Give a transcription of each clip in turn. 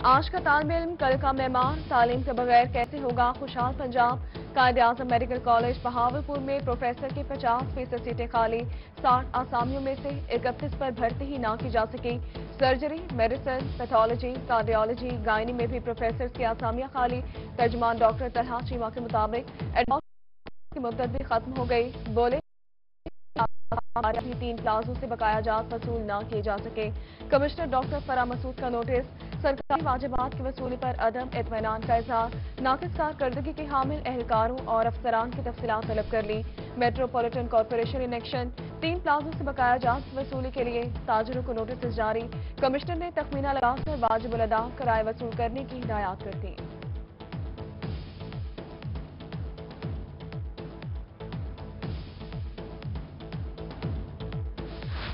آج کا طالب علم کل کا معمار، تعلیم کے بغیر کیسے ہوگا خوشحال پنجاب؟ قائد اعظم میڈیکل کالج بہاولپور میں پروفیسر کی 50% سیٹیں خالی، 60 آسامیوں میں سے 31 پر بھرتی ہی نہ کی جا سکی۔ سرجری، میڈیسن، پیتھولوجی، کارڈیالوجی، گائنی میں بھی پروفیسرز کی آسامیاں خالی۔ ترجمان ڈاکٹر طلحہ چیمہ کے مطابق ایڈمنسٹریشن کی مدت بھی ختم ہو گئی، بولے بھی 3 پلازوں سے بقایا جات وصول نہ کیے جا سکے۔ کمشنر ڈاکٹر فرح مسعود کا نوٹس، سرکاری واجبات کی وصولی پر عدم اطمینان کا اظہار، ناقص کارکردگی کے حامل اہلکاروں اور افسران کی تفصیلات طلب کر لی۔ میٹروپولیٹن کارپوریشن ان ایکشن، 3 پلازوں سے بقایا جات وصولی کے لیے تاجروں کو نوٹس جاری، کمشنر نے تخمینہ لگا کر واجب الادا کرائے وصول کرنے کی ہدایات کر دی۔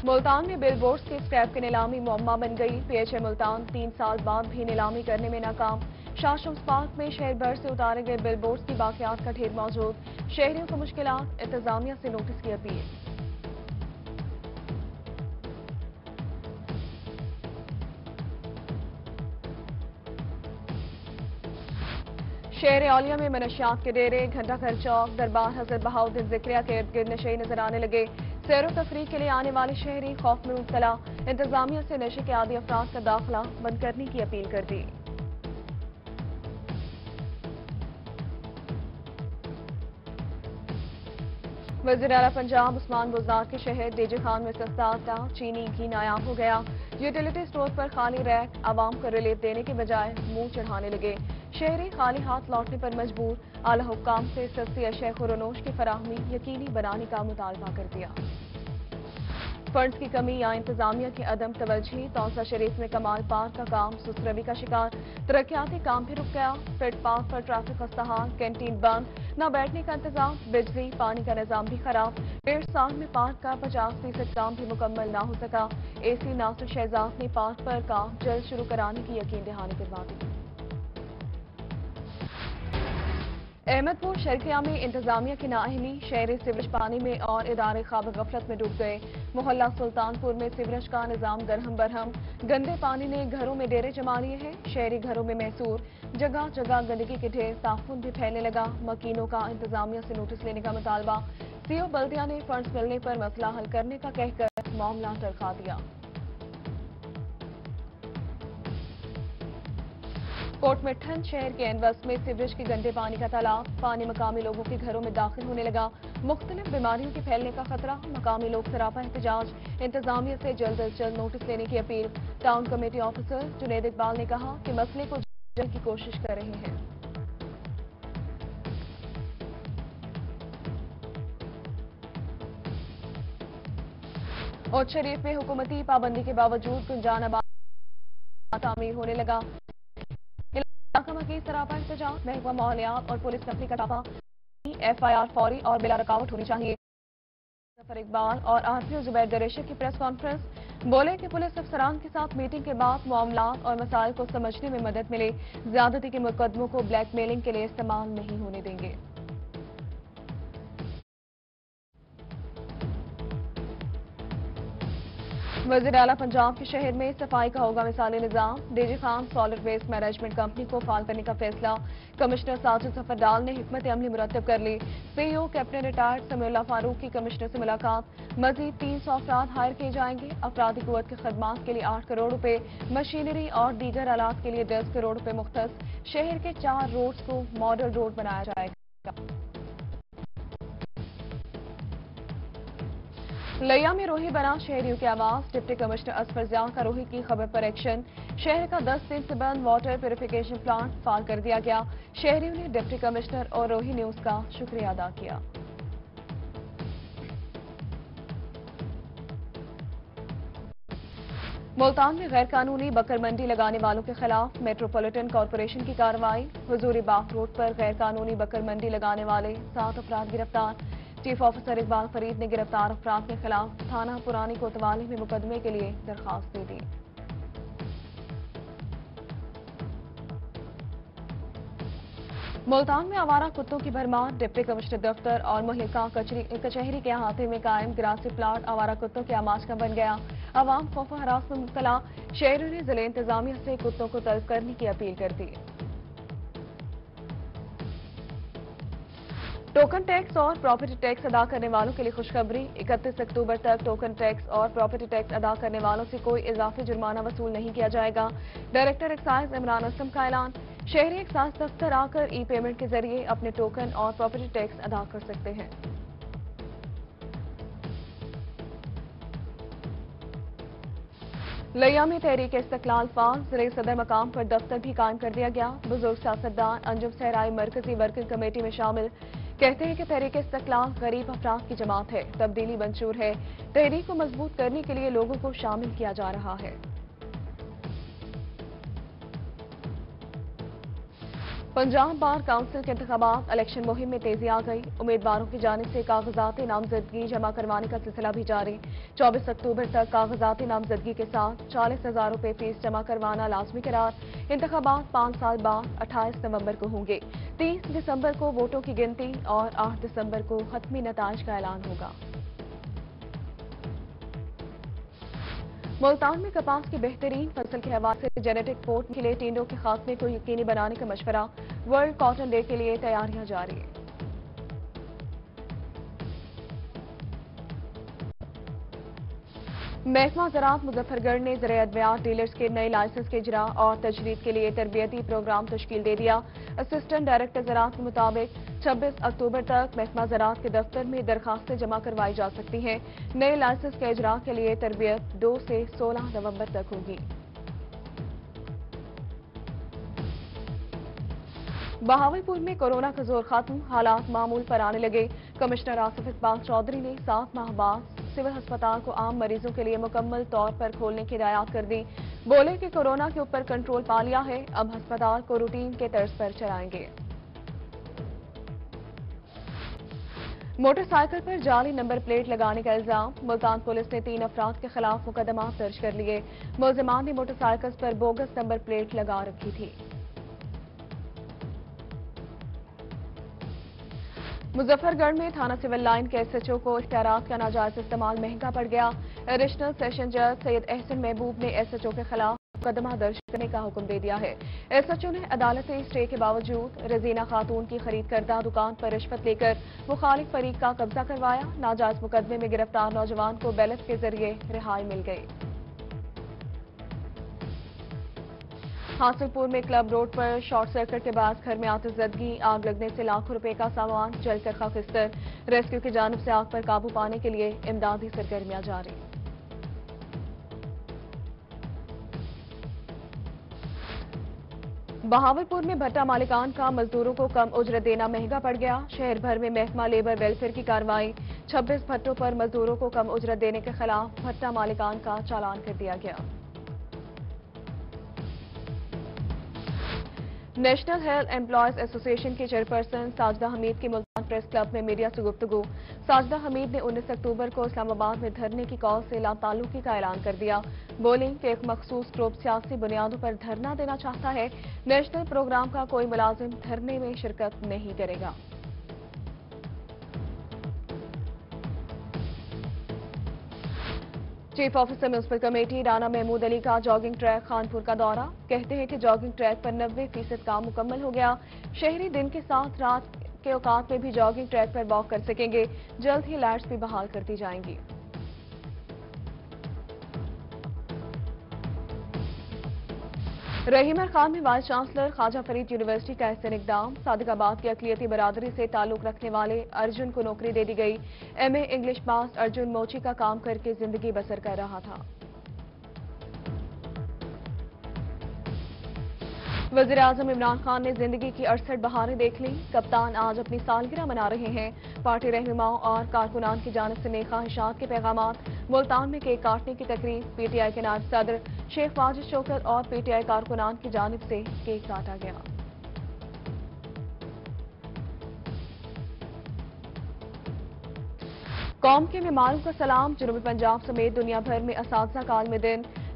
ملتان میں بل بورڈز کی اسکریپ کی نیلامی معمہ بن گئی، پی ایچ اے ملتان 3 سال بعد بھی نیلامی کرنے میں ناکام۔ شاہ شمس پارک میں شہر بھر سے اتارے گئے بل بورڈز کی باقیات کا ڈھیر موجود، شہریوں کو مشکلات، انتظامیہ سے نوٹس کی اپیل۔ شہر اولیہ میں منشیات کے ڈیرے، گھنٹہ گھر چوک، دربار حضرت بہاؤالدین ذکریہ کے ارد گرد نشے نظر آنے لگے۔ سیر و تفریح کے لیے آنے والے شہری خوف میں مبتلا، انتظامیہ سے نشے کے عادی افراد کا داخلہ بند کرنے کی اپیل کر دی۔ وزیر اعلیٰ پنجاب عثمان بزدار کے شہر ڈیجے خان میں سستا آٹا، چینی، گھی نایاب ہو گیا۔ یوٹیلیٹی اسٹور پر خالی ریک، عوام کو ریلیف دینے کے بجائے منہ چڑھانے لگے، شہری خالی ہاتھ لوٹنے پر مجبور، اعلی حکام سے سستی اشیاء خورونوش کی فراہمی یقینی بنانے کا مطالبہ کر دیا۔ فنڈز کی کمی یا انتظامیہ کی عدم توجہی، توسہ شریف میں کمال پارک کا کام سست روی کا شکار، ترقیاتی کام بھی رک گیا، فٹ پاتھ پر ٹریفک خستہ، کینٹین بند، نہ بیٹھنے کا انتظام، بجلی پانی کا نظام بھی خراب، 1.5 سال میں پارک کا 50% کام بھی مکمل نہ ہو سکا۔ اے سی ناصر شہزاد نے پارک پر کام جلد شروع کرانے کی یقین دہانی کروا دی۔ احمد پور شرقیہ میں انتظامیہ کی نااہلی، شہری سیوریج پانی میں اور ادارے خواب غفلت میں ڈوب گئے۔ محلہ سلطان پور میں سیوریج کا نظام درہم برہم، گندے پانی نے گھروں میں ڈیرے جما لیے ہیں، شہری گھروں میں محصور، جگہ جگہ گندگی کے ڈھیر، تعفن بھی پھیلنے لگا، مکینوں کا انتظامیہ سے نوٹس لینے کا مطالبہ، سی او بلدیہ نے فنڈز ملنے پر مسئلہ حل کرنے کا کہہ کر معاملہ ٹرکا دیا۔ کوٹ مٹھن شہر کے اینوس میں سیوریج کے گندے پانی کا تالاب، پانی مقامی لوگوں کے گھروں میں داخل ہونے لگا، مختلف بیماریوں کے پھیلنے کا خطرہ، مقامی لوگ سراپا احتجاج، انتظامیہ سے جلد از جلد نوٹس لینے کی appeal. Town committee officer Junaid Iqbal نے کہا کہ مسئلے کو جلد کی کوشش کر رہے ہیں۔ اوچھ شریف میں حکومتی پابندی کے باوجود گنجان آباد تعمیر ہونے لگا، علاقہ کی سراپا احتجاج، محکمہ ماحولیات اور پولیس نفری کا ٹاپا، ایف آئی آر فوری اور بلا رکاوٹ ہونی چاہیے۔ ظفر اقبال اور آر پی او زبیر دریشی کی پریس کانفرنس، بولے کہ پولیس افسران کے ساتھ میٹنگ کے بعد معاملات اور مسائل کو سمجھنے میں مدد ملے، زیادتی کے مقدموں کو بلیک میلنگ کے لیے استعمال نہیں ہونے دیں گے۔ وزیر اعلیٰ پنجاب کے شہر میں صفائی کا ہوگا مثالی نظام، DG Khan solid waste management company کو فعال کرنے کا فیصلہ، کمشنر ساجد ظفر ڈال نے حکمت عملی مرتب کر لی، سی ای او کیپٹن ریٹائرڈ سمیع اللہ فاروق کی کمشنر سے ملاقات، مزید 300 افراد ہائر کیے جائیں گے، افرادی قوت کی خدمات کے لیے 8 کروڑ روپے، مشینری اور دیگر آلات کے لیے 10 کروڑ روپے مختص، شہر کے 4 روڈز کو ماڈل روڈ بنایا جائے گا۔ لیا میں روہی بنا شہریوں کی آواز، ڈپٹی کمشنر اصفر ضیاء کا روہی کی خبر پر ایکشن، شہر کا 10 دن سے بند واٹر پیوریفیکیشن پلانٹ فعال کر دیا گیا، شہریوں نے ڈپٹی کمشنر اور روہی نیوز کا شکریہ ادا کیا۔ ملتان میں غیر قانونی بکر منڈی لگانے والوں کے خلاف میٹروپولیٹن کارپوریشن کی کارروائی، حضوری باغ روڈ پر غیر قانونی بکر منڈی لگانے والے 7 افراد گرفتار، چیف آفیسر اقبال فرید نے گرفتار افراد کے خلاف تھانہ پرانی کوتوالی میں مقدمے کے لیے درخواست دے دی۔ ملتان میں آوارہ کتوں کی بھرمار، ڈپٹی کمشنر دفتر اور مہلکہ کچہری کے احاطے میں قائم گراسی پلاٹ آوارہ کتوں کے آماج کا بن گیا، عوام خوف و ہراس میں مبتلا، شہریوں نے ضلع انتظامیہ سے کتوں کو طلب کرنے کی اپیل کر دی۔ ٹوکن ٹیکس اور پراپرٹی ٹیکس ادا کرنے والوں کے لیے خوشخبری، 31 اکتوبر تک ٹوکن ٹیکس اور پراپرٹی ٹیکس ادا کرنے والوں سے کوئی اضافی جرمانہ وصول نہیں کیا جائے گا۔ ڈائریکٹر ایکسائز عمران اسلم کا اعلان، شہری ایکسائز دفتر آ کر ای پیمنٹ کے ذریعے اپنے ٹوکن اور پراپرٹی ٹیکس ادا کر سکتے ہیں۔ لیا میں تحریک استقلال فعال، ضلع صدر مقام پر دفتر بھی قائم کر دیا گیا۔ بزرگ سیاستدان انجم صحرائی مرکزی ورکنگ کمیٹی میں شامل، کہتے ہیں کہ تحریک استقلال غریب افراد کی جماعت ہے، تبدیلی منشور ہے، تحریک کو مضبوط کرنے کے لیے لوگوں کو شامل کیا جا رہا ہے۔ پنجاب بار کونسل کے انتخابات، الیکشن مہم میں تیزی آ گئی، امیدواروں کی جانب سے کاغذات نامزدگی جمع کروانے کا سلسلہ بھی جاری۔ 24 اکتوبر تک کاغذات نامزدگی کے ساتھ 40,000 روپے فیس جمع کروانا لازمی قرار۔ انتخابات 5 سال بعد 28 نومبر کو ہوں گے، 30 دسمبر کو ووٹوں کی گنتی اور 8 دسمبر کو حتمی نتائج کا اعلان ہوگا۔ ملتان میں کپاس کی بہترین فصل کے حوالے سے جینیٹک پورٹ کے لیے ٹینڈوں کے خاتمے کو یقینی بنانے کا مشورہ، ورلڈ کاٹن ڈے کے لیے تیاریاں جاری ہیں۔ محکمہ زراعت مظفر گڑھ نے زرعی ادویات ڈیلرز کے نئے لائسنس کے اجراء اور تجدید کے لیے تربیتی پروگرام تشکیل دے دیا۔ اسسٹنٹ ڈائریکٹر زراعت کے مطابق 26 اکتوبر تک محکمہ زراعت کے دفتر میں درخواستیں جمع کروائی جا سکتی ہیں۔ نئے لائسنس کے اجراء کے لیے تربیت 2 سے 16 نومبر تک ہوگی۔ بہاولپور میں کورونا کا زور ختم، حالات معمول پر آنے لگے۔ کمشنر آصف اقبال چودھری نے 7 ماہ بعد سول ہسپتال کو عام مریضوں کے لیے مکمل طور پر کھولنے کی ہدایات کر دی۔ بولے کہ کورونا کے اوپر کنٹرول پا لیا ہے، اب ہسپتال کو روٹین کے طرز پر چلائیں گے۔ موٹر سائیکل پر جعلی نمبر پلیٹ لگانے کا الزام، ملتان پولیس نے 3 افراد کے خلاف مقدمات درج کر لیے۔ ملزمان نے موٹر سائیکل پر بوگس نمبر پلیٹ لگا رکھی تھی۔ مظفر گڑھ میں تھانہ سول لائن کے ایس ایچ او کو اختیارات کا ناجائز استعمال مہنگا پڑ گیا۔ ایڈیشنل سیشن جج سید احسن محبوب نے ایس ایچ او کے خلاف مقدمہ درج کرنے کا حکم دے دیا ہے۔ ایس ایچ او نے عدالتی اسٹے کے باوجود رزینہ خاتون کی خرید کردہ دکان پر رشوت لے کر مخالف فریق کا قبضہ کروایا۔ ناجائز مقدمے میں گرفتار نوجوان کو بیلٹ کے ذریعے رہائی مل گئی۔ حاصل پور میں کلب روڈ پر شارٹ سرکٹ کے باعث گھر میں آتش زدگی، آگ لگنے سے لاکھوں روپے کا سامان جل کر خاکستر۔ ریسکیو کی جانب سے آگ پر قابو پانے کے لیے امدادی سرگرمیاں جاری۔ بہاولپور میں بھٹا مالکان کا مزدوروں کو کم اجرت دینا مہنگا پڑ گیا۔ شہر بھر میں محکمہ لیبر ویلفیئر کی کارروائی، 26 بھٹوں پر مزدوروں کو کم اجرت دینے کے خلاف بھٹا مالکان کا چالان کر دیا گیا۔ نیشنل ہیلتھ امپلائیز ایسوسی ایشن کی چیئرپرسن ساجدہ حمید کی ملتان پریس کلب میں میڈیا سے گفتگو۔ ساجدہ حمید نے 19 اکتوبر کو اسلام آباد میں دھرنے کی کال سے لا تعلقی کا اعلان کر دیا۔ بولیں کہ ایک مخصوص گروپ سیاسی بنیادوں پر دھرنا دینا چاہتا ہے، نیشنل پروگرام کا کوئی ملازم دھرنے میں شرکت نہیں کرے گا۔ Chief officer municipal committee Rana Mahmood Ali کا جاگنگ ٹریک خانپور کا دورہ، کہتے ہیں کہ جاگنگ ٹریک پر 90% کام مکمل ہو گیا۔ شہری دن کے ساتھ رات کے اوقات میں بھی جاگنگ ٹریک پر واک کر سکیں گے، جلد ہی لائٹس بھی بحال کر دی جائیں گی۔ رحیم خان میں vice chancellor Khwaja Farid university کا احسن اقدام، صادق آباد کی اقلیتی برادری سے تعلق رکھنے والے ارجن کو نوکری دے دی گئی۔ ایم اے انگلش پاس ارجن موچی کا کام کر کے زندگی بسر کر رہا تھا۔ وزیراعظم عمران خان نے زندگی کی 68 بہاریں دیکھ لیں، کپتان آج اپنی سالگرہ منا رہے ہیں۔ پارٹی رہنماؤں اور کارکنان کی جانب سے نیک خواہشات کے پیغامات، ملتان میں کیک کاٹنے کی تقریب، پی ٹی آئی کے نائب صدر شیخ واجد شوکت اور پی ٹی آئی کارکنان کی جانب سے کیک کاٹا گیا۔ قوم کے معماروں کا سلام، جنوبی پنجاب سمیت دنیا بھر میں اساتذہ کا عالمی دن،